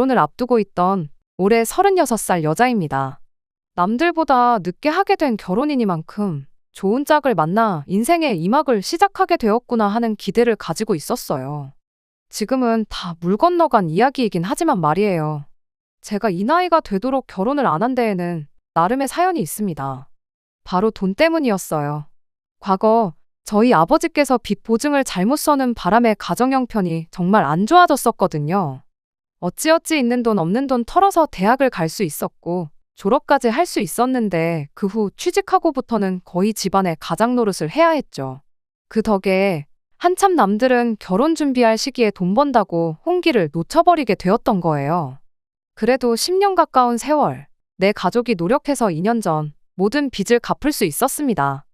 결혼을 앞두고 있던 올해 36살 여자입니다. 남들보다 늦게 하게 된 결혼이니만큼 좋은 짝을 만나 인생의 2막을 시작하게 되었구나 하는 기대를 가지고 있었어요. 지금은 다 물 건너간 이야기이긴 하지만 말이에요. 제가 이 나이가 되도록 결혼을 안 한 데에는 나름의 사연이 있습니다. 바로 돈 때문이었어요. 과거 저희 아버지께서 빚 보증을 잘못 서는 바람에 가정 형편이 정말 안 좋아졌었거든요. 어찌어찌 있는 돈 없는 돈 털어서 대학을 갈 수 있었고 졸업까지 할 수 있었는데 그 후 취직하고부터는 거의 집안의 가장 노릇을 해야 했죠. 그 덕에 한참 남들은 결혼 준비할 시기에 돈 번다고 홍기를 놓쳐버리게 되었던 거예요. 그래도 10년 가까운 세월, 내 가족이 노력해서 2년 전 모든 빚을 갚을 수 있었습니다.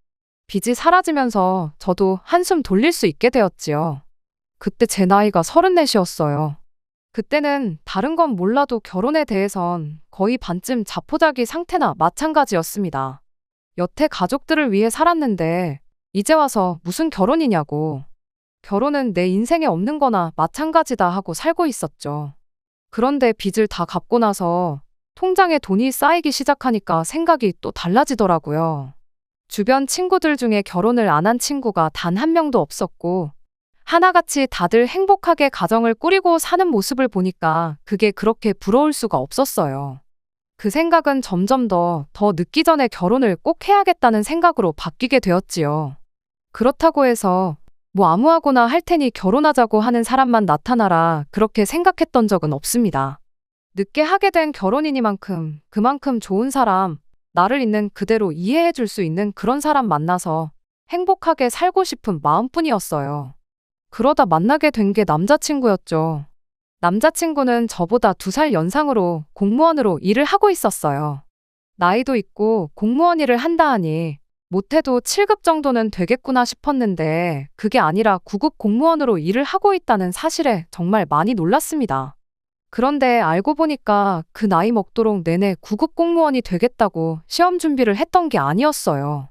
빚이 사라지면서 저도 한숨 돌릴 수 있게 되었지요. 그때 제 나이가 34이었어요. 그때는 다른 건 몰라도 결혼에 대해선 거의 반쯤 자포자기 상태나 마찬가지였습니다. 여태 가족들을 위해 살았는데 이제 와서 무슨 결혼이냐고. 결혼은 내 인생에 없는 거나 마찬가지다 하고 살고 있었죠. 그런데 빚을 다 갚고 나서 통장에 돈이 쌓이기 시작하니까 생각이 또 달라지더라고요. 주변 친구들 중에 결혼을 안 한 친구가 단 한 명도 없었고 하나같이 다들 행복하게 가정을 꾸리고 사는 모습을 보니까 그게 그렇게 부러울 수가 없었어요. 그 생각은 점점 더 늦기 전에 결혼을 꼭 해야겠다는 생각으로 바뀌게 되었지요. 그렇다고 해서 뭐 아무하고나 할 테니 결혼하자고 하는 사람만 나타나라 그렇게 생각했던 적은 없습니다. 늦게 하게 된 결혼이니만큼 그만큼 좋은 사람, 나를 있는 그대로 이해해 줄 수 있는 그런 사람 만나서 행복하게 살고 싶은 마음뿐이었어요. 그러다 만나게 된 게 남자친구였죠. 남자친구는 저보다 2살 연상으로 공무원으로 일을 하고 있었어요. 나이도 있고 공무원 일을 한다 하니 못해도 7급 정도는 되겠구나 싶었는데 그게 아니라 9급 공무원으로 일을 하고 있다는 사실에 정말 많이 놀랐습니다. 그런데 알고 보니까 그 나이 먹도록 내내 9급 공무원이 되겠다고 시험 준비를 했던 게 아니었어요.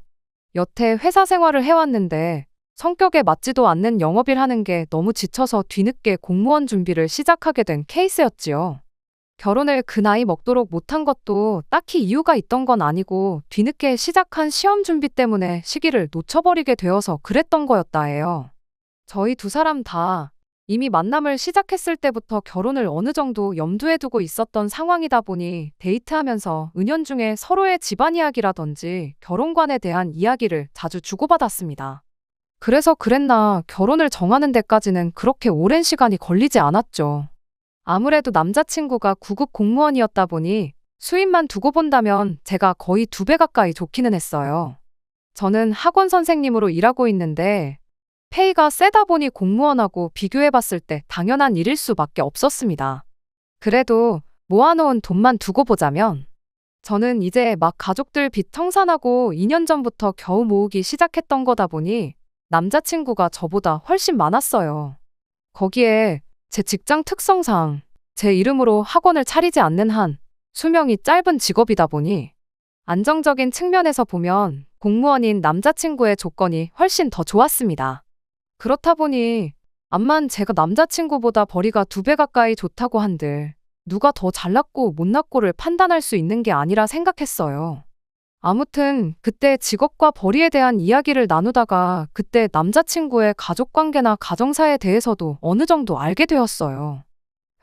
여태 회사 생활을 해왔는데 성격에 맞지도 않는 영업일 하는 게 너무 지쳐서 뒤늦게 공무원 준비를 시작하게 된 케이스였지요. 결혼을 그 나이 먹도록 못한 것도 딱히 이유가 있던 건 아니고 뒤늦게 시작한 시험 준비 때문에 시기를 놓쳐버리게 되어서 그랬던 거였다 해요. 저희 2사람 다 이미 만남을 시작했을 때부터 결혼을 어느 정도 염두에 두고 있었던 상황이다 보니 데이트하면서 은연중에 서로의 집안 이야기라든지 결혼관에 대한 이야기를 자주 주고받았습니다. 그래서 그랬나 결혼을 정하는 데까지는 그렇게 오랜 시간이 걸리지 않았죠. 아무래도 남자친구가 9급 공무원이었다 보니 수입만 두고 본다면 제가 거의 2배 가까이 좋기는 했어요. 저는 학원 선생님으로 일하고 있는데 페이가 세다 보니 공무원하고 비교해봤을 때 당연한 일일 수밖에 없었습니다. 그래도 모아놓은 돈만 두고 보자면 저는 이제 막 가족들 빚 청산하고 2년 전부터 겨우 모으기 시작했던 거다 보니 남자친구가 저보다 훨씬 많았어요. 거기에 제 직장 특성상 제 이름으로 학원을 차리지 않는 한 수명이 짧은 직업이다 보니 안정적인 측면에서 보면 공무원인 남자친구의 조건이 훨씬 더 좋았습니다. 그렇다 보니 암만 제가 남자친구보다 벌이가 2배 가까이 좋다고 한들 누가 더 잘났고 못났고를 판단할 수 있는 게 아니라 생각했어요. 아무튼 그때 직업과 벌이에 대한 이야기를 나누다가 그때 남자친구의 가족관계나 가정사에 대해서도 어느 정도 알게 되었어요.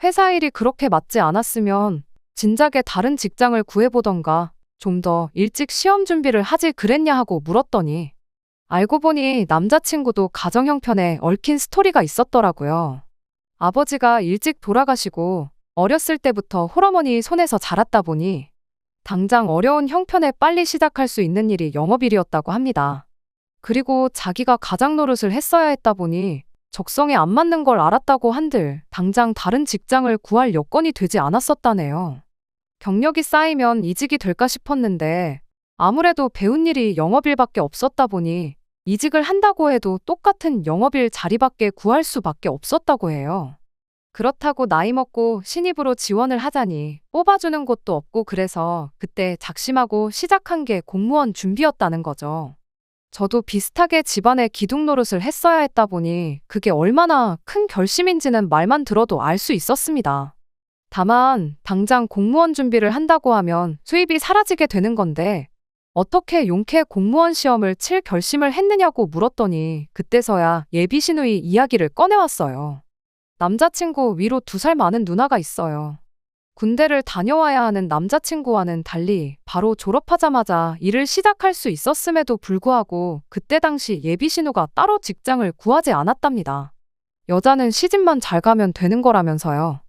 회사 일이 그렇게 맞지 않았으면 진작에 다른 직장을 구해보던가 좀 더 일찍 시험 준비를 하지 그랬냐 하고 물었더니 알고 보니 남자친구도 가정 형편에 얽힌 스토리가 있었더라고요. 아버지가 일찍 돌아가시고 어렸을 때부터 홀어머니 손에서 자랐다 보니 당장 어려운 형편에 빨리 시작할 수 있는 일이 영업일이었다고 합니다. 그리고 자기가 가장 노릇을 했어야 했다 보니 적성에 안 맞는 걸 알았다고 한들 당장 다른 직장을 구할 여건이 되지 않았었다네요. 경력이 쌓이면 이직이 될까 싶었는데 아무래도 배운 일이 영업일밖에 없었다 보니 이직을 한다고 해도 똑같은 영업일 자리밖에 구할 수밖에 없었다고 해요. 그렇다고 나이 먹고 신입으로 지원을 하자니 뽑아주는 곳도 없고 그래서 그때 작심하고 시작한 게 공무원 준비였다는 거죠. 저도 비슷하게 집안의 기둥 노릇을 했어야 했다 보니 그게 얼마나 큰 결심인지는 말만 들어도 알 수 있었습니다. 다만 당장 공무원 준비를 한다고 하면 수입이 사라지게 되는 건데 어떻게 용케 공무원 시험을 칠 결심을 했느냐고 물었더니 그때서야 예비 시누이 이야기를 꺼내왔어요. 남자친구 위로 2살 많은 누나가 있어요. 군대를 다녀와야 하는 남자친구와는 달리 바로 졸업하자마자 일을 시작할 수 있었음에도 불구하고 그때 당시 예비 신우가 따로 직장을 구하지 않았답니다. 여자는 시집만 잘 가면 되는 거라면서요.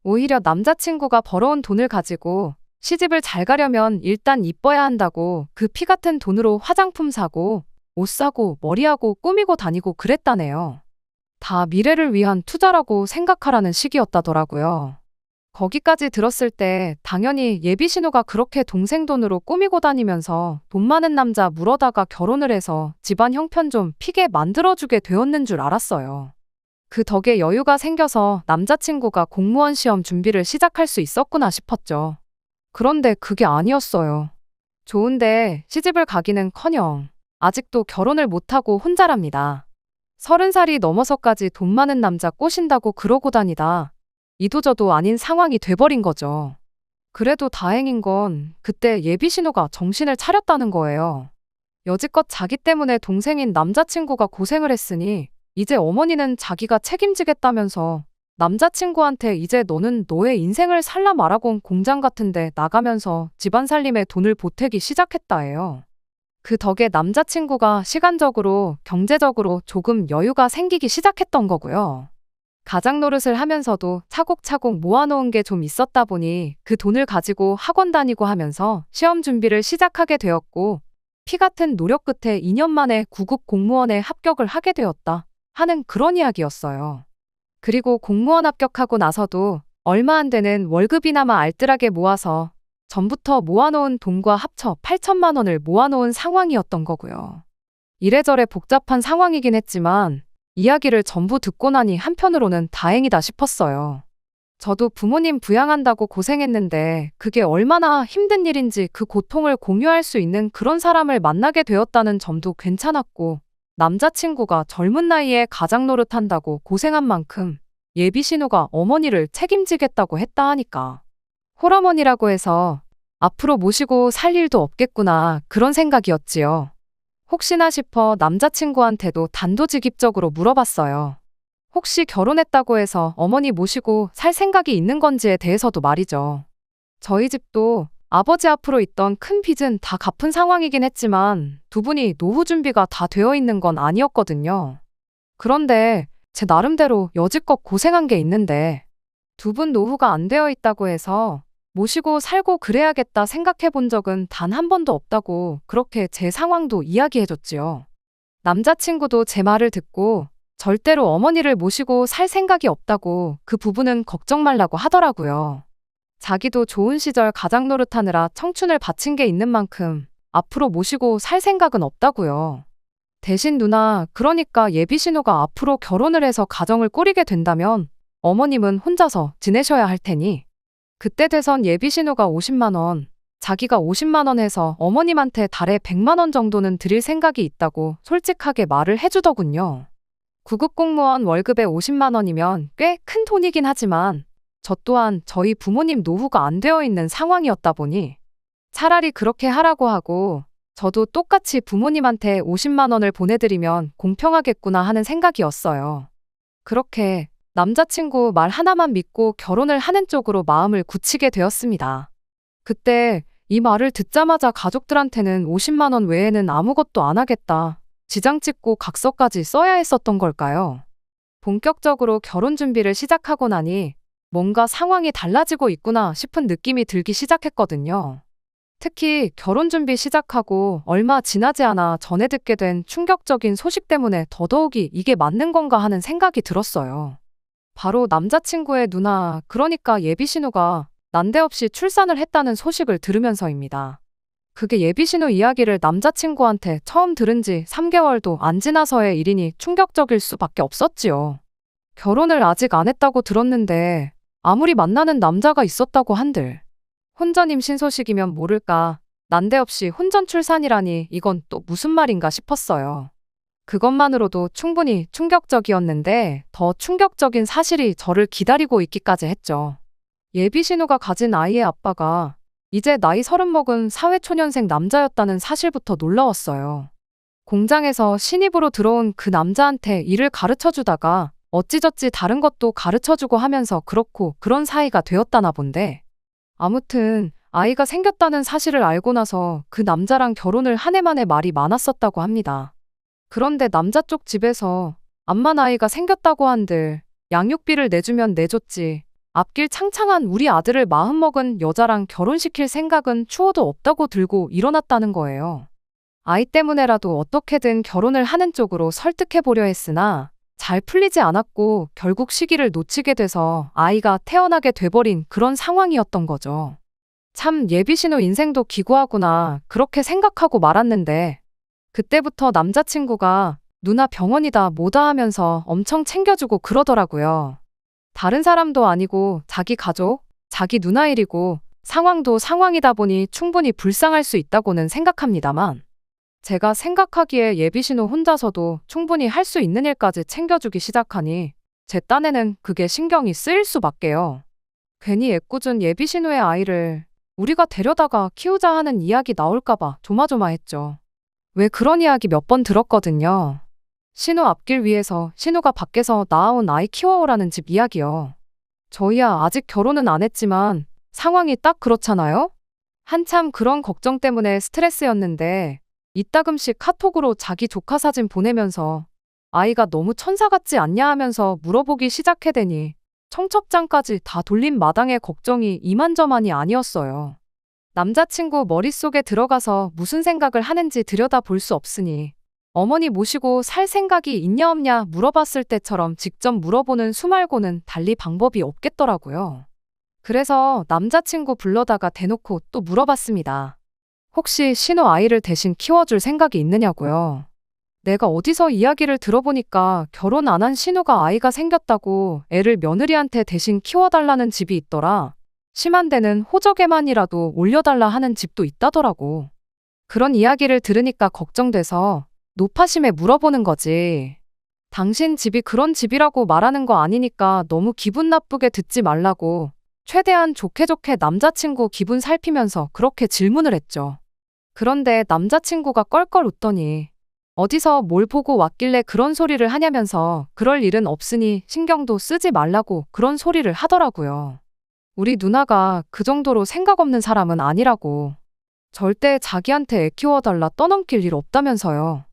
오히려 남자친구가 벌어온 돈을 가지고 시집을 잘 가려면 일단 이뻐야 한다고 그 피 같은 돈으로 화장품 사고 옷 사고 머리하고 꾸미고 다니고 그랬다네요. 다 미래를 위한 투자라고 생각하라는 식이었다더라고요. 거기까지 들었을 때 당연히 예비 신우가 그렇게 동생 돈으로 꾸미고 다니면서 돈 많은 남자 물어다가 결혼을 해서 집안 형편 좀 피게 만들어주게 되었는 줄 알았어요. 그 덕에 여유가 생겨서 남자친구가 공무원 시험 준비를 시작할 수 있었구나 싶었죠. 그런데 그게 아니었어요. 좋은데 시집을 가기는커녕 아직도 결혼을 못하고 혼자랍니다. 30살이 넘어서까지 돈 많은 남자 꼬신다고 그러고 다니다 이도저도 아닌 상황이 돼버린 거죠. 그래도 다행인 건 그때 예비 신우가 정신을 차렸다는 거예요. 여지껏 자기 때문에 동생인 남자친구가 고생을 했으니 이제 어머니는 자기가 책임지겠다면서 남자친구한테 이제 너는 너의 인생을 살라 말하곤 공장 같은데 나가면서 집안 살림에 돈을 보태기 시작했다 해요. 그 덕에 남자친구가 시간적으로, 경제적으로 조금 여유가 생기기 시작했던 거고요. 가장 노릇을 하면서도 차곡차곡 모아놓은 게 좀 있었다 보니 그 돈을 가지고 학원 다니고 하면서 시험 준비를 시작하게 되었고 피 같은 노력 끝에 2년 만에 9급 공무원에 합격을 하게 되었다 하는 그런 이야기였어요. 그리고 공무원 합격하고 나서도 얼마 안 되는 월급이나마 알뜰하게 모아서 전부터 모아놓은 돈과 합쳐 8천만 원을 모아놓은 상황이었던 거고요. 이래저래 복잡한 상황이긴 했지만 이야기를 전부 듣고 나니 한편으로는 다행이다 싶었어요. 저도 부모님 부양한다고 고생했는데 그게 얼마나 힘든 일인지 그 고통을 공유할 수 있는 그런 사람을 만나게 되었다는 점도 괜찮았고 남자친구가 젊은 나이에 가장 노릇한다고 고생한 만큼 예비 신우가 어머니를 책임지겠다고 했다 하니까 홀어머니라고 해서 앞으로 모시고 살 일도 없겠구나 그런 생각이었지요. 혹시나 싶어 남자친구한테도 단도직입적으로 물어봤어요. 혹시 결혼했다고 해서 어머니 모시고 살 생각이 있는 건지에 대해서도 말이죠. 저희 집도 아버지 앞으로 있던 큰 빚은 다 갚은 상황이긴 했지만 두 분이 노후 준비가 다 되어 있는 건 아니었거든요. 그런데 제 나름대로 여지껏 고생한 게 있는데 두 분 노후가 안 되어 있다고 해서 모시고 살고 그래야겠다 생각해 본 적은 단 한 번도 없다고 그렇게 제 상황도 이야기해줬지요. 남자친구도 제 말을 듣고 절대로 어머니를 모시고 살 생각이 없다고 그 부분은 걱정 말라고 하더라고요. 자기도 좋은 시절 가장 노릇하느라 청춘을 바친 게 있는 만큼 앞으로 모시고 살 생각은 없다고요. 대신 누나, 그러니까 예비 신우가 앞으로 결혼을 해서 가정을 꾸리게 된다면 어머님은 혼자서 지내셔야 할 테니 그때 돼선 예비 신우가 50만 원, 자기가 50만 원 해서 어머님한테 달에 100만 원 정도는 드릴 생각이 있다고 솔직하게 말을 해주더군요. 9급 공무원 월급에 50만 원이면 꽤 큰 돈이긴 하지만 저 또한 저희 부모님 노후가 안 되어 있는 상황이었다 보니 차라리 그렇게 하라고 하고 저도 똑같이 부모님한테 50만 원을 보내드리면 공평하겠구나 하는 생각이었어요. 그렇게 남자친구 말 하나만 믿고 결혼을 하는 쪽으로 마음을 굳히게 되었습니다. 그때 이 말을 듣자마자 가족들한테는 50만 원 외에는 아무것도 안 하겠다. 지장 찍고 각서까지 써야 했었던 걸까요? 본격적으로 결혼 준비를 시작하고 나니 뭔가 상황이 달라지고 있구나 싶은 느낌이 들기 시작했거든요. 특히 결혼 준비 시작하고 얼마 지나지 않아 전해 듣게 된 충격적인 소식 때문에 더더욱이 이게 맞는 건가 하는 생각이 들었어요. 바로 남자친구의 누나, 그러니까 예비 신우가 난데없이 출산을 했다는 소식을 들으면서입니다. 그게 예비 신우 이야기를 남자친구한테 처음 들은 지 3개월도 안 지나서의 일이니 충격적일 수밖에 없었지요. 결혼을 아직 안 했다고 들었는데 아무리 만나는 남자가 있었다고 한들 혼전 임신 소식이면 모를까 난데없이 혼전 출산이라니 이건 또 무슨 말인가 싶었어요. 그것만으로도 충분히 충격적이었는데 더 충격적인 사실이 저를 기다리고 있기까지 했죠. 예비 신우가 가진 아이의 아빠가 이제 나이 30 먹은 사회초년생 남자였다는 사실부터 놀라웠어요. 공장에서 신입으로 들어온 그 남자한테 일을 가르쳐 주다가 어찌저찌 다른 것도 가르쳐 주고 하면서 그렇고 그런 사이가 되었다나 본데. 아무튼 아이가 생겼다는 사실을 알고 나서 그 남자랑 결혼을 한 해 만에 말이 많았었다고 합니다. 그런데 남자 쪽 집에서 암만 아이가 생겼다고 한들 양육비를 내주면 내줬지 앞길 창창한 우리 아들을 마음먹은 여자랑 결혼시킬 생각은 추호도 없다고 들고 일어났다는 거예요. 아이 때문에라도 어떻게든 결혼을 하는 쪽으로 설득해보려 했으나 잘 풀리지 않았고 결국 시기를 놓치게 돼서 아이가 태어나게 돼버린 그런 상황이었던 거죠. 참 예비신우 인생도 기구하구나 그렇게 생각하고 말았는데 그때부터 남자친구가 누나 병원이다 뭐다 하면서 엄청 챙겨주고 그러더라고요. 다른 사람도 아니고 자기 가족, 자기 누나 일이고 상황도 상황이다 보니 충분히 불쌍할 수 있다고는 생각합니다만 제가 생각하기에 예비신우 혼자서도 충분히 할 수 있는 일까지 챙겨주기 시작하니 제 딴에는 그게 신경이 쓰일 수밖에요. 괜히 애꿎은 예비신우의 아이를 우리가 데려다가 키우자 하는 이야기 나올까봐 조마조마했죠. 왜 그런 이야기 몇 번 들었거든요. 신우 앞길 위해서 신우가 밖에서 낳아온 아이 키워오라는 집 이야기요. 저희야 아직 결혼은 안 했지만 상황이 딱 그렇잖아요? 한참 그런 걱정 때문에 스트레스였는데 이따금씩 카톡으로 자기 조카 사진 보내면서 아이가 너무 천사 같지 않냐 하면서 물어보기 시작해대니 청첩장까지 다 돌린 마당에 걱정이 이만저만이 아니었어요. 남자친구 머릿속에 들어가서 무슨 생각을 하는지 들여다볼 수 없으니 어머니 모시고 살 생각이 있냐 없냐 물어봤을 때처럼 직접 물어보는 수 말고는 달리 방법이 없겠더라고요. 그래서 남자친구 불러다가 대놓고 또 물어봤습니다. 혹시 신우 아이를 대신 키워줄 생각이 있느냐고요. 내가 어디서 이야기를 들어보니까 결혼 안 한 신우가 아이가 생겼다고 애를 며느리한테 대신 키워달라는 집이 있더라. 심한 데는 호적에만이라도 올려달라 하는 집도 있다더라고. 그런 이야기를 들으니까 걱정돼서 노파심에 물어보는 거지. 당신 집이 그런 집이라고 말하는 거 아니니까 너무 기분 나쁘게 듣지 말라고 최대한 좋게 좋게 남자친구 기분 살피면서 그렇게 질문을 했죠. 그런데 남자친구가 껄껄 웃더니 어디서 뭘 보고 왔길래 그런 소리를 하냐면서 그럴 일은 없으니 신경도 쓰지 말라고 그런 소리를 하더라고요. 우리 누나가 그 정도로 생각 없는 사람은 아니라고. 절대 자기한테 애 키워달라 떠넘길 일 없다면서요.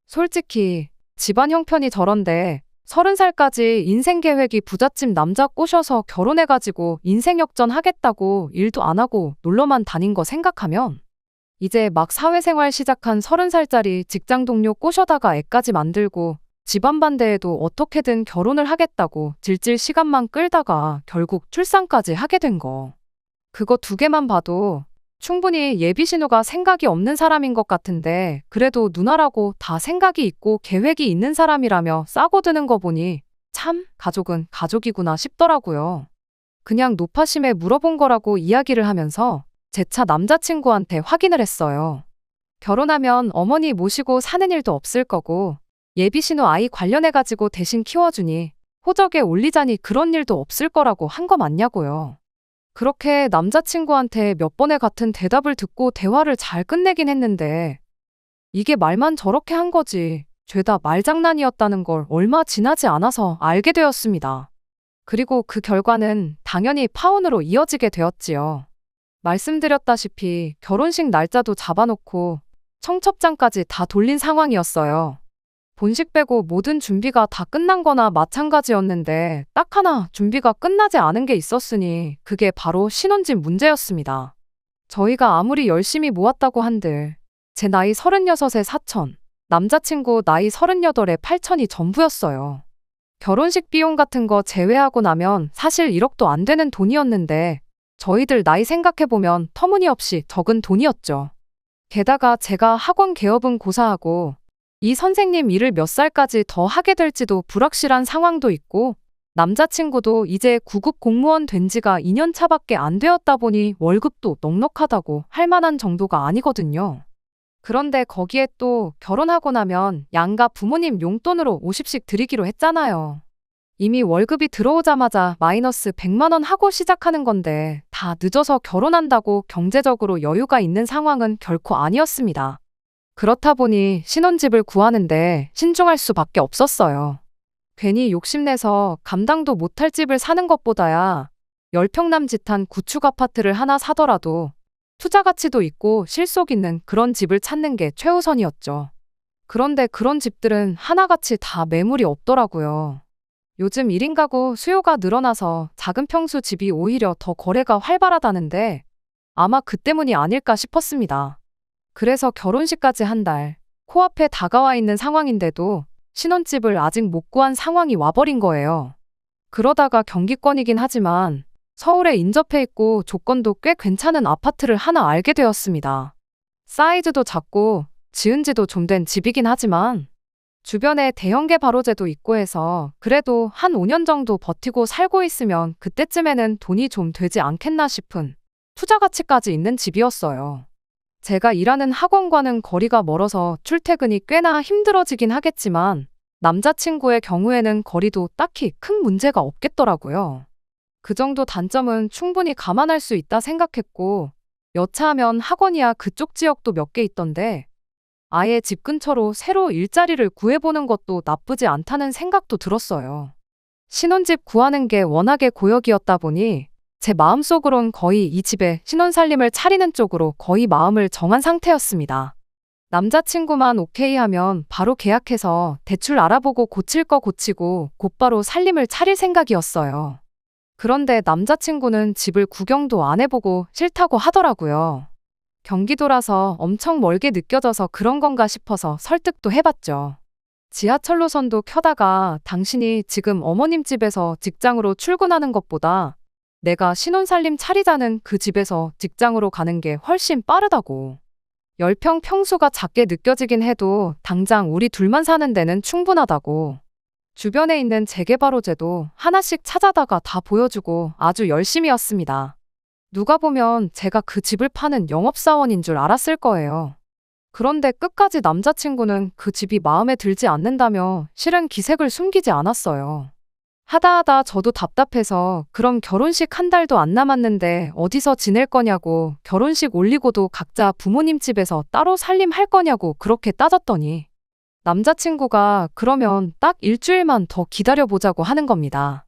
솔직히 집안 형편이 저런데 30살까지 인생 계획이 부잣집 남자 꼬셔서 결혼해가지고 인생 역전 하겠다고 일도 안 하고 놀러만 다닌 거 생각하면 이제 막 사회생활 시작한 30살짜리 직장 동료 꼬셔다가 애까지 만들고 집안 반대에도 어떻게든 결혼을 하겠다고 질질 시간만 끌다가 결국 출산까지 하게 된 거. 그거 두 개만 봐도 충분히 예비신우가 생각이 없는 사람인 것 같은데 그래도 누나라고 다 생각이 있고 계획이 있는 사람이라며 싸고 드는 거 보니 참 가족은 가족이구나 싶더라고요. 그냥 노파심에 물어본 거라고 이야기를 하면서 재차 남자친구한테 확인을 했어요. 결혼하면 어머니 모시고 사는 일도 없을 거고 예비신우 아이 관련해가지고 대신 키워주니 호적에 올리자니 그런 일도 없을 거라고 한 거 맞냐고요. 그렇게 남자친구한테 몇 번의 같은 대답을 듣고 대화를 잘 끝내긴 했는데 이게 말만 저렇게 한 거지 죄다 말장난이었다는 걸 얼마 지나지 않아서 알게 되었습니다. 그리고 그 결과는 당연히 파혼으로 이어지게 되었지요. 말씀드렸다시피 결혼식 날짜도 잡아놓고 청첩장까지 다 돌린 상황이었어요. 본식 빼고 모든 준비가 다 끝난 거나 마찬가지였는데 딱 하나 준비가 끝나지 않은 게 있었으니 그게 바로 신혼집 문제였습니다. 저희가 아무리 열심히 모았다고 한들 제 나이 36에 4천, 남자친구 나이 38에 8천이 전부였어요. 결혼식 비용 같은 거 제외하고 나면 사실 1억도 안 되는 돈이었는데 저희들 나이 생각해보면 터무니없이 적은 돈이었죠. 게다가 제가 학원 개업은 고사하고 이 선생님 일을 몇 살까지 더 하게 될지도 불확실한 상황도 있고 남자친구도 이제 9급 공무원 된 지가 2년 차밖에 안 되었다 보니 월급도 넉넉하다고 할 만한 정도가 아니거든요. 그런데 거기에 또 결혼하고 나면 양가 부모님 용돈으로 50씩 드리기로 했잖아요. 이미 월급이 들어오자마자 마이너스 100만 원 하고 시작하는 건데 다 늦어서 결혼한다고 경제적으로 여유가 있는 상황은 결코 아니었습니다. 그렇다 보니 신혼집을 구하는데 신중할 수밖에 없었어요. 괜히 욕심내서 감당도 못할 집을 사는 것보다야 10평 남짓한 구축 아파트를 하나 사더라도 투자 가치도 있고 실속 있는 그런 집을 찾는 게 최우선이었죠. 그런데 그런 집들은 하나같이 다 매물이 없더라고요. 요즘 1인 가구 수요가 늘어나서 작은 평수 집이 오히려 더 거래가 활발하다는데 아마 그 때문이 아닐까 싶었습니다. 그래서 결혼식까지 한 달 코앞에 다가와 있는 상황인데도 신혼집을 아직 못 구한 상황이 와버린 거예요. 그러다가 경기권이긴 하지만 서울에 인접해 있고 조건도 꽤 괜찮은 아파트를 하나 알게 되었습니다. 사이즈도 작고 지은 지도 좀 된 집이긴 하지만 주변에 대형계 바로제도 있고 해서 그래도 한 5년 정도 버티고 살고 있으면 그때쯤에는 돈이 좀 되지 않겠나 싶은 투자 가치까지 있는 집이었어요. 제가 일하는 학원과는 거리가 멀어서 출퇴근이 꽤나 힘들어지긴 하겠지만 남자친구의 경우에는 거리도 딱히 큰 문제가 없겠더라고요. 그 정도 단점은 충분히 감안할 수 있다 생각했고 여차하면 학원이야 그쪽 지역도 몇 개 있던데 아예 집 근처로 새로 일자리를 구해보는 것도 나쁘지 않다는 생각도 들었어요. 신혼집 구하는 게 워낙에 고역이었다 보니 제 마음속으론 거의 이 집에 신혼살림을 차리는 쪽으로 거의 마음을 정한 상태였습니다. 남자친구만 오케이 하면 바로 계약해서 대출 알아보고 고칠 거 고치고 곧바로 살림을 차릴 생각이었어요. 그런데 남자친구는 집을 구경도 안 해보고 싫다고 하더라고요. 경기도라서 엄청 멀게 느껴져서 그런 건가 싶어서 설득도 해봤죠. 지하철 노선도 켜다가 당신이 지금 어머님 집에서 직장으로 출근하는 것보다 내가 신혼살림 차리자는 그 집에서 직장으로 가는 게 훨씬 빠르다고. 10평 평수가 작게 느껴지긴 해도 당장 우리 둘만 사는 데는 충분하다고. 주변에 있는 재개발호재도 하나씩 찾아다가 다 보여주고 아주 열심히였습니다. 누가 보면 제가 그 집을 파는 영업사원인 줄 알았을 거예요. 그런데 끝까지 남자친구는 그 집이 마음에 들지 않는다며 실은 기색을 숨기지 않았어요. 하다 저도 답답해서 그럼 결혼식 한 달도 안 남았는데 어디서 지낼 거냐고 결혼식 올리고도 각자 부모님 집에서 따로 살림할 거냐고 그렇게 따졌더니 남자친구가 그러면 딱 일주일만 더 기다려보자고 하는 겁니다.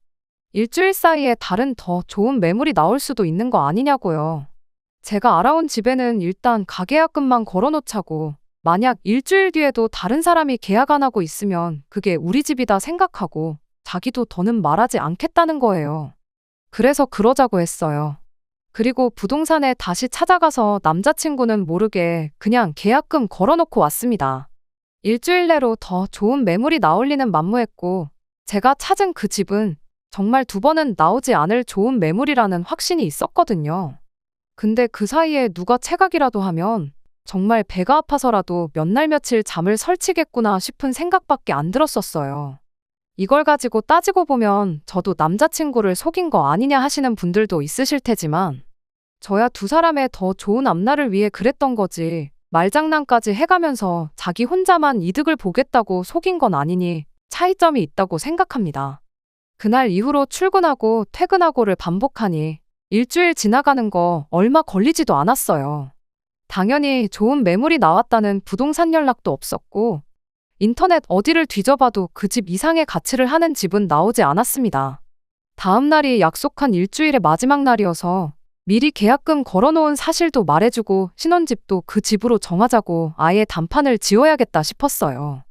일주일 사이에 다른 더 좋은 매물이 나올 수도 있는 거 아니냐고요. 제가 알아온 집에는 일단 가계약금만 걸어놓자고 만약 일주일 뒤에도 다른 사람이 계약 안 하고 있으면 그게 우리 집이다 생각하고 자기도 더는 말하지 않겠다는 거예요. 그래서 그러자고 했어요. 그리고 부동산에 다시 찾아가서 남자친구는 모르게 그냥 계약금 걸어놓고 왔습니다. 일주일 내로 더 좋은 매물이 나올 리는 만무했고 제가 찾은 그 집은 정말 2번은 나오지 않을 좋은 매물이라는 확신이 있었거든요. 근데 그 사이에 누가 체각이라도 하면 정말 배가 아파서라도 몇 날 며칠 잠을 설치겠구나 싶은 생각밖에 안 들었었어요. 이걸 가지고 따지고 보면 저도 남자친구를 속인 거 아니냐 하시는 분들도 있으실 테지만 저야 두 사람의 더 좋은 앞날을 위해 그랬던 거지 말장난까지 해가면서 자기 혼자만 이득을 보겠다고 속인 건 아니니 차이점이 있다고 생각합니다. 그날 이후로 출근하고 퇴근하고를 반복하니 일주일 지나가는 거 얼마 걸리지도 않았어요. 당연히 좋은 매물이 나왔다는 부동산 연락도 없었고 인터넷 어디를 뒤져봐도 그 집 이상의 가치를 하는 집은 나오지 않았습니다. 다음 날이 약속한 일주일의 마지막 날이어서 미리 계약금 걸어놓은 사실도 말해주고 신혼집도 그 집으로 정하자고 아예 단판을 지어야겠다 싶었어요.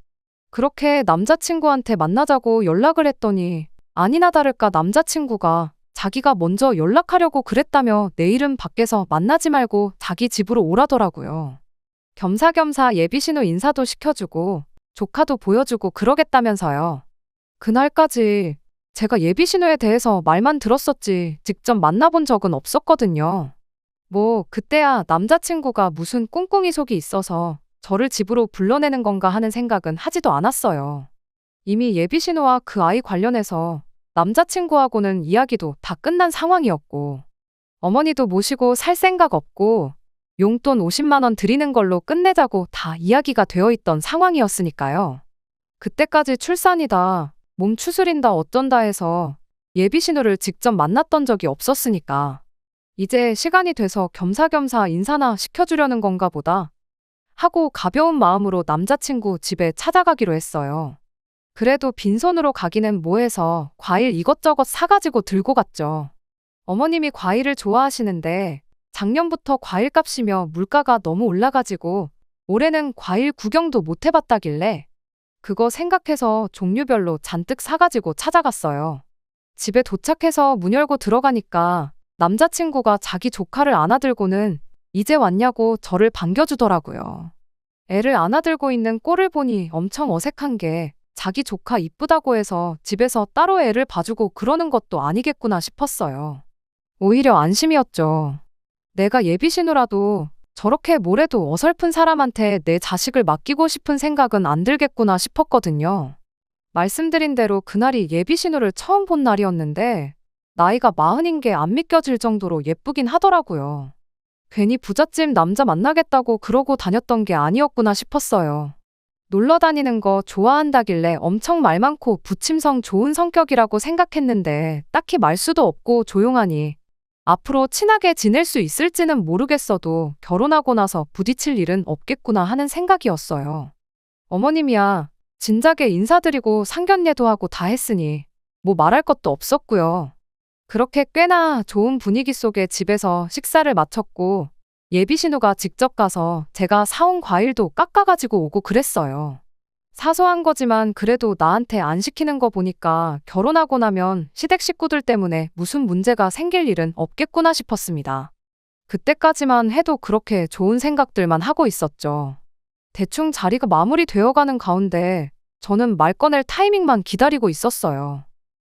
그렇게 남자친구한테 만나자고 연락을 했더니 아니나 다를까 남자친구가 자기가 먼저 연락하려고 그랬다며 내일은 밖에서 만나지 말고 자기 집으로 오라더라고요. 겸사겸사 예비신호 인사도 시켜주고 조카도 보여주고 그러겠다면서요. 그날까지 제가 예비신호에 대해서 말만 들었었지 직접 만나본 적은 없었거든요. 뭐 그때야 남자친구가 무슨 꿍꿍이 속이 있어서 저를 집으로 불러내는 건가 하는 생각은 하지도 않았어요. 이미 예비신호와 그 아이 관련해서 남자친구하고는 이야기도 다 끝난 상황이었고 어머니도 모시고 살 생각 없고 용돈 50만 원 드리는 걸로 끝내자고 다 이야기가 되어 있던 상황이었으니까요. 그때까지 출산이다, 몸 추스린다 어쩐다 해서 예비 신우를 직접 만났던 적이 없었으니까 이제 시간이 돼서 겸사겸사 인사나 시켜주려는 건가 보다 하고 가벼운 마음으로 남자친구 집에 찾아가기로 했어요. 그래도 빈손으로 가기는 뭐해서 과일 이것저것 사가지고 들고 갔죠. 어머님이 과일을 좋아하시는데 작년부터 과일값이며 물가가 너무 올라가지고 올해는 과일 구경도 못 해봤다길래 그거 생각해서 종류별로 잔뜩 사가지고 찾아갔어요. 집에 도착해서 문 열고 들어가니까 남자친구가 자기 조카를 안아들고는 이제 왔냐고 저를 반겨주더라고요. 애를 안아들고 있는 꼴을 보니 엄청 어색한 게 자기 조카 이쁘다고 해서 집에서 따로 애를 봐주고 그러는 것도 아니겠구나 싶었어요. 오히려 안심이었죠. 내가 예비신우라도 저렇게 뭐래도 어설픈 사람한테 내 자식을 맡기고 싶은 생각은 안 들겠구나 싶었거든요. 말씀드린 대로 그날이 예비신우를 처음 본 날이었는데 나이가 40인 게 안 믿겨질 정도로 예쁘긴 하더라고요. 괜히 부잣집 남자 만나겠다고 그러고 다녔던 게 아니었구나 싶었어요. 놀러 다니는 거 좋아한다길래 엄청 말 많고 부침성 좋은 성격이라고 생각했는데 딱히 말수도 없고 조용하니 앞으로 친하게 지낼 수 있을지는 모르겠어도 결혼하고 나서 부딪힐 일은 없겠구나 하는 생각이었어요. 어머님이야 진작에 인사드리고 상견례도 하고 다 했으니 뭐 말할 것도 없었고요. 그렇게 꽤나 좋은 분위기 속에 집에서 식사를 마쳤고 예비신우가 직접 가서 제가 사온 과일도 깎아가지고 오고 그랬어요. 사소한 거지만 그래도 나한테 안 시키는 거 보니까 결혼하고 나면 시댁 식구들 때문에 무슨 문제가 생길 일은 없겠구나 싶었습니다. 그때까지만 해도 그렇게 좋은 생각들만 하고 있었죠. 대충 자리가 마무리되어가는 가운데 저는 말 꺼낼 타이밍만 기다리고 있었어요.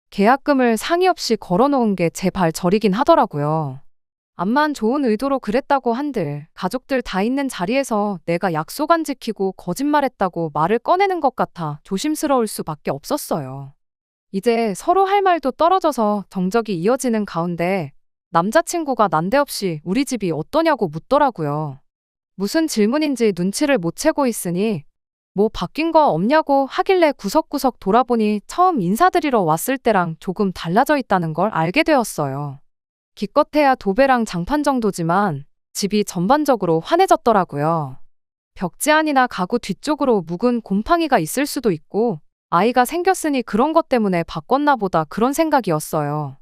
계약금을 상의 없이 걸어놓은 게 제 발 저리긴 하더라고요. 암만 좋은 의도로 그랬다고 한들 가족들 다 있는 자리에서 내가 약속 안 지키고 거짓말했다고 말을 꺼내는 것 같아 조심스러울 수밖에 없었어요. 이제 서로 할 말도 떨어져서 정적이 이어지는 가운데 남자친구가 난데없이 우리 집이 어떠냐고 묻더라고요. 무슨 질문인지 눈치를 못 채고 있으니 뭐 바뀐 거 없냐고 하길래 구석구석 돌아보니 처음 인사드리러 왔을 때랑 조금 달라져 있다는 걸 알게 되었어요. 기껏해야 도배랑 장판 정도지만 집이 전반적으로 환해졌더라고요. 벽지 안이나 가구 뒤쪽으로 묵은 곰팡이가 있을 수도 있고 아이가 생겼으니 그런 것 때문에 바꿨나 보다 그런 생각이었어요.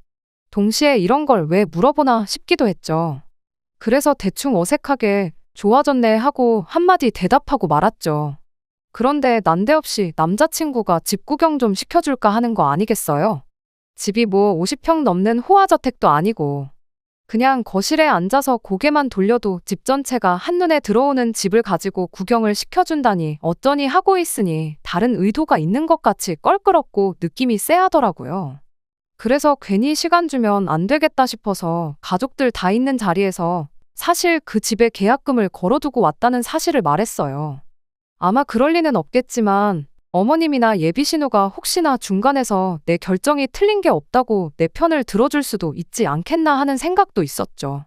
동시에 이런 걸 왜 물어보나 싶기도 했죠. 그래서 대충 어색하게 좋아졌네 하고 한마디 대답하고 말았죠. 그런데 난데없이 남자친구가 집 구경 좀 시켜줄까 하는 거 아니겠어요? 집이 뭐 50평 넘는 호화저택도 아니고 그냥 거실에 앉아서 고개만 돌려도 집 전체가 한눈에 들어오는 집을 가지고 구경을 시켜준다니 어쩌니 하고 있으니 다른 의도가 있는 것 같이 껄끄럽고 느낌이 쎄하더라고요. 그래서 괜히 시간 주면 안 되겠다 싶어서 가족들 다 있는 자리에서 사실 그 집에 계약금을 걸어두고 왔다는 사실을 말했어요. 아마 그럴 리는 없겠지만 어머님이나 예비신우가 혹시나 중간에서 내 결정이 틀린 게 없다고 내 편을 들어줄 수도 있지 않겠나 하는 생각도 있었죠.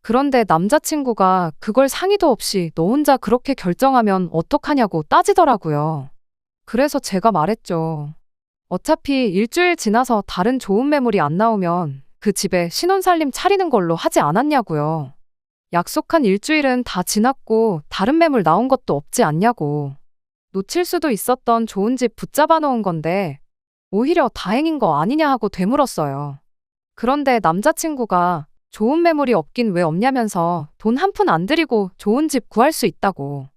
그런데 남자친구가 그걸 상의도 없이 너 혼자 그렇게 결정하면 어떡하냐고 따지더라고요. 그래서 제가 말했죠. 어차피 일주일 지나서 다른 좋은 매물이 안 나오면 그 집에 신혼살림 차리는 걸로 하지 않았냐고요. 약속한 일주일은 다 지났고 다른 매물 나온 것도 없지 않냐고. 놓칠 수도 있었던 좋은 집 붙잡아 놓은 건데 오히려 다행인 거 아니냐 하고 되물었어요. 그런데 남자친구가 좋은 매물이 없긴 왜 없냐면서 돈 한 푼 안 들이고 좋은 집 구할 수 있다고.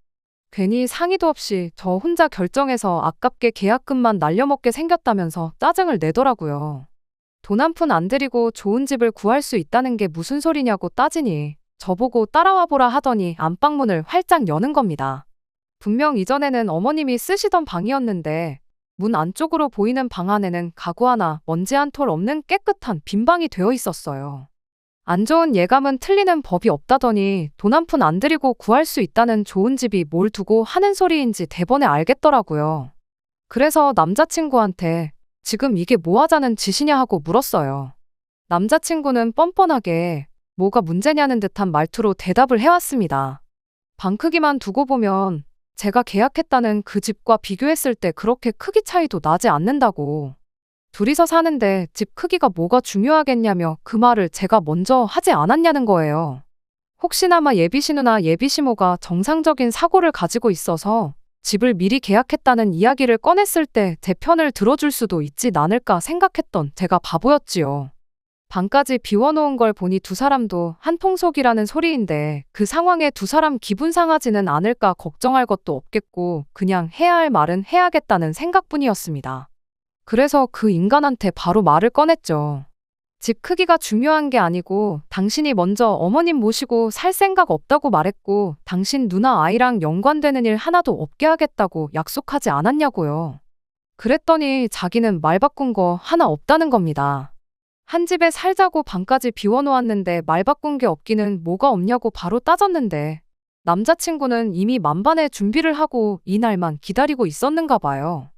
괜히 상의도 없이 저 혼자 결정해서 아깝게 계약금만 날려먹게 생겼다면서 짜증을 내더라고요. 돈 한 푼 안 들이고 좋은 집을 구할 수 있다는 게 무슨 소리냐고 따지니 저보고 따라와 보라 하더니 안방문을 활짝 여는 겁니다. 분명 이전에는 어머님이 쓰시던 방이었는데 문 안쪽으로 보이는 방 안에는 가구 하나 먼지 한 톨 없는 깨끗한 빈 방이 되어 있었어요. 안 좋은 예감은 틀리는 법이 없다더니 돈 한 푼 안 들이고 구할 수 있다는 좋은 집이 뭘 두고 하는 소리인지 대번에 알겠더라고요. 그래서 남자친구한테 지금 이게 뭐 하자는 짓이냐 하고 물었어요. 남자친구는 뻔뻔하게 뭐가 문제냐는 듯한 말투로 대답을 해왔습니다. 방 크기만 두고 보면 제가 계약했다는 그 집과 비교했을 때 그렇게 크기 차이도 나지 않는다고. 둘이서 사는데 집 크기가 뭐가 중요하겠냐며 그 말을 제가 먼저 하지 않았냐는 거예요. 혹시나마 예비신우나 예비시모가 정상적인 사고를 가지고 있어서 집을 미리 계약했다는 이야기를 꺼냈을 때 제 편을 들어줄 수도 있지 않을까 생각했던 제가 바보였지요. 방까지 비워놓은 걸 보니 두 사람도 한통속이라는 소리인데 그 상황에 두 사람 기분 상하지는 않을까 걱정할 것도 없겠고 그냥 해야 할 말은 해야겠다는 생각뿐이었습니다. 그래서 그 인간한테 바로 말을 꺼냈죠. 집 크기가 중요한 게 아니고 당신이 먼저 어머님 모시고 살 생각 없다고 말했고 당신 누나 아이랑 연관되는 일 하나도 없게 하겠다고 약속하지 않았냐고요. 그랬더니 자기는 말 바꾼 거 하나 없다는 겁니다. 한 집에 살자고 방까지 비워놓았는데 말 바꾼 게 없기는 뭐가 없냐고 바로 따졌는데 남자친구는 이미 만반의 준비를 하고 이날만 기다리고 있었는가 봐요.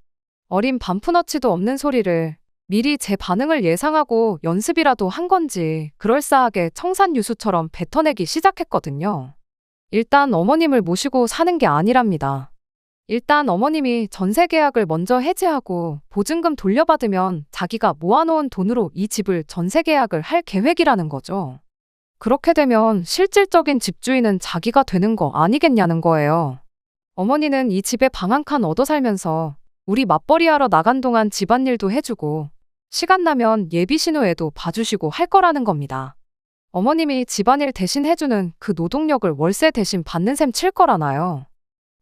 어린 반푼어치도 없는 소리를 미리 제 반응을 예상하고 연습이라도 한 건지 그럴싸하게 청산유수처럼 뱉어내기 시작했거든요. 일단 어머님을 모시고 사는 게 아니랍니다. 일단 어머님이 전세 계약을 먼저 해지하고 보증금 돌려받으면 자기가 모아놓은 돈으로 이 집을 전세 계약을 할 계획이라는 거죠. 그렇게 되면 실질적인 집주인은 자기가 되는 거 아니겠냐는 거예요. 어머니는 이 집에 방 한 칸 얻어 살면서 우리 맞벌이하러 나간 동안 집안일도 해주고 시간 나면 예비신우애도 봐주시고 할 거라는 겁니다. 어머님이 집안일 대신 해주는 그 노동력을 월세 대신 받는 셈 칠 거라나요.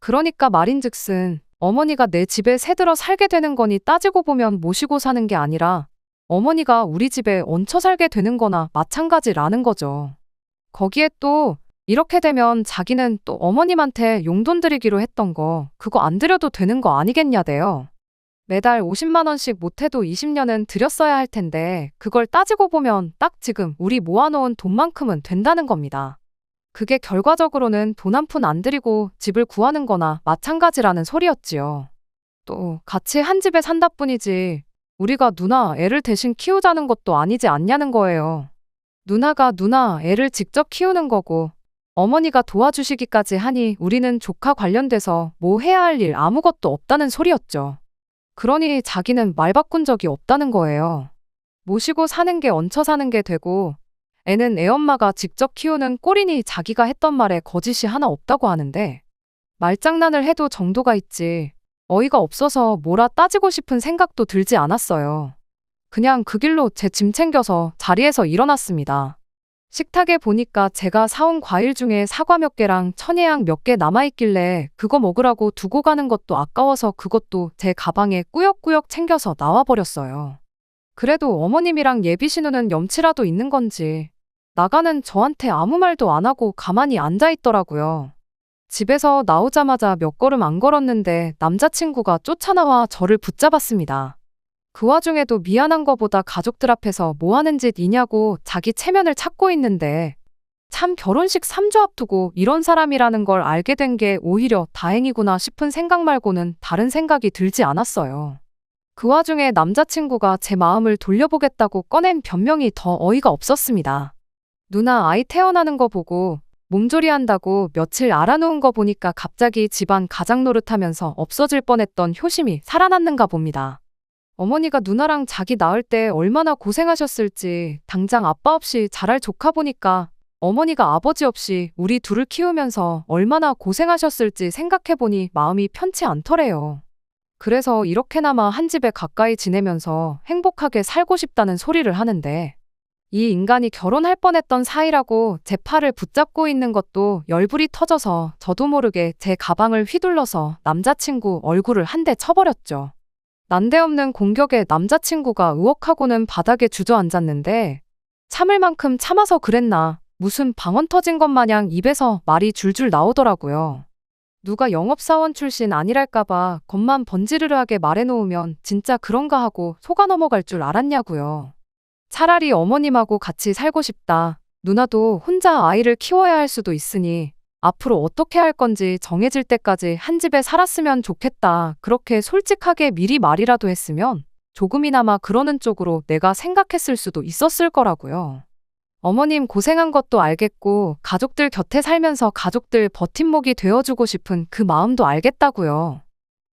그러니까 말인즉슨 어머니가 내 집에 새들어 살게 되는 거니 따지고 보면 모시고 사는 게 아니라 어머니가 우리 집에 얹혀 살게 되는 거나 마찬가지라는 거죠. 거기에 또 이렇게 되면 자기는 또 어머님한테 용돈 드리기로 했던 거 그거 안 드려도 되는 거 아니겠냐대요. 매달 50만 원씩 못해도 20년은 드렸어야 할 텐데 그걸 따지고 보면 딱 지금 우리 모아놓은 돈만큼은 된다는 겁니다. 그게 결과적으로는 돈 한 푼 안 들이고 집을 구하는 거나 마찬가지라는 소리였지요. 또 같이 한 집에 산다 뿐이지 우리가 누나 애를 대신 키우자는 것도 아니지 않냐는 거예요. 누나가 누나 애를 직접 키우는 거고 어머니가 도와주시기까지 하니 우리는 조카 관련돼서 뭐 해야 할 일 아무것도 없다는 소리였죠. 그러니 자기는 말 바꾼 적이 없다는 거예요. 모시고 사는 게 얹혀 사는 게 되고 애는 애엄마가 직접 키우는 꼴이니 자기가 했던 말에 거짓이 하나 없다고 하는데 말장난을 해도 정도가 있지 어이가 없어서 뭐라 따지고 싶은 생각도 들지 않았어요. 그냥 그 길로 제 짐 챙겨서 자리에서 일어났습니다. 식탁에 보니까 제가 사온 과일 중에 사과 몇 개랑 천혜향 몇 개 남아있길래 그거 먹으라고 두고 가는 것도 아까워서 그것도 제 가방에 꾸역꾸역 챙겨서 나와버렸어요. 그래도 어머님이랑 예비신우는 염치라도 있는 건지 나가는 저한테 아무 말도 안 하고 가만히 앉아있더라고요. 집에서 나오자마자 몇 걸음 안 걸었는데 남자친구가 쫓아나와 저를 붙잡았습니다. 그 와중에도 미안한 거보다 가족들 앞에서 뭐 하는 짓이냐고 자기 체면을 찾고 있는데 참 결혼식 3주 앞두고 이런 사람이라는 걸 알게 된 게 오히려 다행이구나 싶은 생각 말고는 다른 생각이 들지 않았어요. 그 와중에 남자친구가 제 마음을 돌려보겠다고 꺼낸 변명이 더 어이가 없었습니다. 누나 아이 태어나는 거 보고 몸조리 한다고 며칠 알아놓은 거 보니까 갑자기 집안 가장 노릇하면서 없어질 뻔했던 효심이 살아났는가 봅니다. 어머니가 누나랑 자기 낳을 때 얼마나 고생하셨을지 당장 아빠 없이 자랄 조카 보니까 어머니가 아버지 없이 우리 둘을 키우면서 얼마나 고생하셨을지 생각해보니 마음이 편치 않더래요. 그래서 이렇게나마 한 집에 가까이 지내면서 행복하게 살고 싶다는 소리를 하는데 이 인간이 결혼할 뻔했던 사이라고 제 팔을 붙잡고 있는 것도 열불이 터져서 저도 모르게 제 가방을 휘둘러서 남자친구 얼굴을 한 대 쳐버렸죠. 난데없는 공격에 남자친구가 으억하고는 바닥에 주저앉았는데 참을 만큼 참아서 그랬나 무슨 방언 터진 것 마냥 입에서 말이 줄줄 나오더라고요. 누가 영업사원 출신 아니랄까봐 겉만 번지르르하게 말해놓으면 진짜 그런가 하고 속아 넘어갈 줄 알았냐고요. 차라리 어머님하고 같이 살고 싶다. 누나도 혼자 아이를 키워야 할 수도 있으니 앞으로 어떻게 할 건지 정해질 때까지 한 집에 살았으면 좋겠다. 그렇게 솔직하게 미리 말이라도 했으면 조금이나마 그러는 쪽으로 내가 생각했을 수도 있었을 거라고요. 어머님 고생한 것도 알겠고 가족들 곁에 살면서 가족들 버팀목이 되어주고 싶은 그 마음도 알겠다고요.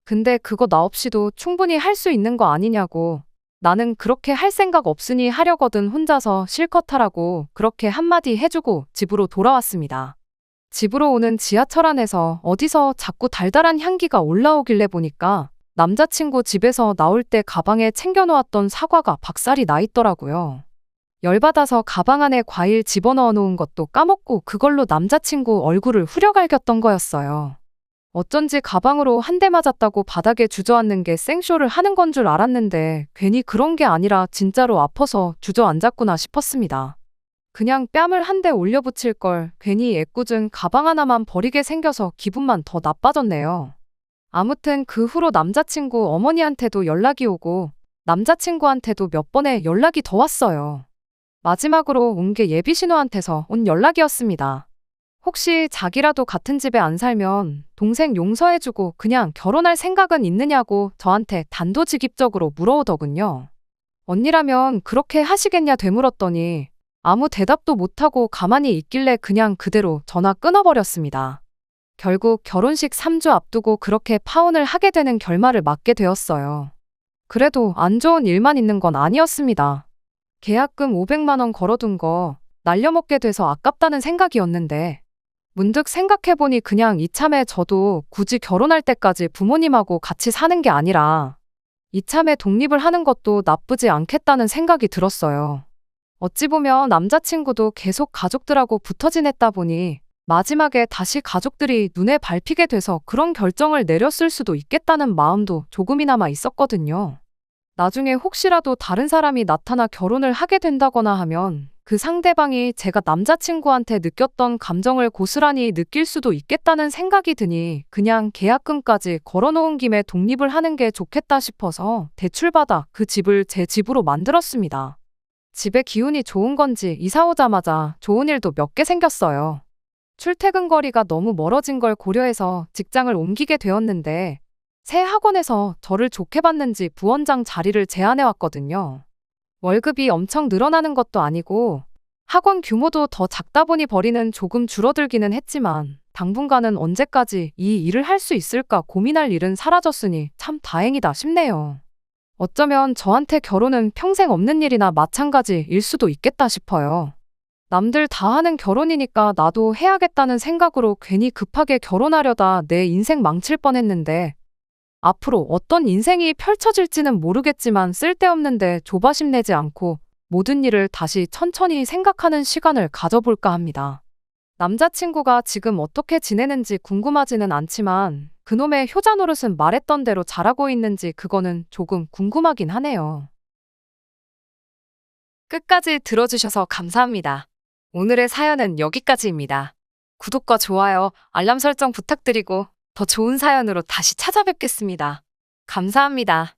근데 그거 나 없이도 충분히 할 수 있는 거 아니냐고. 나는 그렇게 할 생각 없으니 하려거든 혼자서 실컷 하라고 그렇게 한마디 해주고 집으로 돌아왔습니다. 집으로 오는 지하철 안에서 어디서 자꾸 달달한 향기가 올라오길래 보니까 남자친구 집에서 나올 때 가방에 챙겨놓았던 사과가 박살이 나 있더라고요. 열받아서 가방 안에 과일 집어넣어 놓은 것도 까먹고 그걸로 남자친구 얼굴을 후려갈겼던 거였어요. 어쩐지 가방으로 한 대 맞았다고 바닥에 주저앉는 게 생쇼를 하는 건 줄 알았는데 괜히 그런 게 아니라 진짜로 아파서 주저앉았구나 싶었습니다. 그냥 뺨을 한 대 올려붙일 걸 괜히 애꿎은 가방 하나만 버리게 생겨서 기분만 더 나빠졌네요. 아무튼 그 후로 남자친구 어머니한테도 연락이 오고 남자친구한테도 몇 번의 연락이 더 왔어요. 마지막으로 온 게 예비신우한테서 온 연락이었습니다. 혹시 자기라도 같은 집에 안 살면 동생 용서해주고 그냥 결혼할 생각은 있느냐고 저한테 단도직입적으로 물어오더군요. 언니라면 그렇게 하시겠냐 되물었더니 아무 대답도 못하고 가만히 있길래 그냥 그대로 전화 끊어버렸습니다. 결국 결혼식 3주 앞두고 그렇게 파혼을 하게 되는 결말을 맞게 되었어요. 그래도 안 좋은 일만 있는 건 아니었습니다. 계약금 500만 원 걸어둔 거 날려먹게 돼서 아깝다는 생각이었는데 문득 생각해보니 그냥 이참에 저도 굳이 결혼할 때까지 부모님하고 같이 사는 게 아니라 이참에 독립을 하는 것도 나쁘지 않겠다는 생각이 들었어요. 어찌 보면 남자친구도 계속 가족들하고 붙어 지냈다 보니 마지막에 다시 가족들이 눈에 밟히게 돼서 그런 결정을 내렸을 수도 있겠다는 마음도 조금이나마 있었거든요. 나중에 혹시라도 다른 사람이 나타나 결혼을 하게 된다거나 하면 그 상대방이 제가 남자친구한테 느꼈던 감정을 고스란히 느낄 수도 있겠다는 생각이 드니 그냥 계약금까지 걸어놓은 김에 독립을 하는 게 좋겠다 싶어서 대출받아 그 집을 제 집으로 만들었습니다. 집에 기운이 좋은 건지 이사 오자마자 좋은 일도 몇 개 생겼어요. 출퇴근 거리가 너무 멀어진 걸 고려해서 직장을 옮기게 되었는데 새 학원에서 저를 좋게 봤는지 부원장 자리를 제안해왔거든요. 월급이 엄청 늘어나는 것도 아니고 학원 규모도 더 작다 보니 벌이는 조금 줄어들기는 했지만 당분간은 언제까지 이 일을 할 수 있을까 고민할 일은 사라졌으니 참 다행이다 싶네요. 어쩌면 저한테 결혼은 평생 없는 일이나 마찬가지일 수도 있겠다 싶어요. 남들 다 하는 결혼이니까 나도 해야겠다는 생각으로 괜히 급하게 결혼하려다 내 인생 망칠 뻔했는데 앞으로 어떤 인생이 펼쳐질지는 모르겠지만 쓸데없는데 조바심 내지 않고 모든 일을 다시 천천히 생각하는 시간을 가져볼까 합니다. 남자친구가 지금 어떻게 지내는지 궁금하지는 않지만 그놈의 효자 노릇은 말했던 대로 잘하고 있는지 그거는 조금 궁금하긴 하네요. 끝까지 들어주셔서 감사합니다. 오늘의 사연은 여기까지입니다. 구독과 좋아요, 알람 설정 부탁드리고 더 좋은 사연으로 다시 찾아뵙겠습니다. 감사합니다.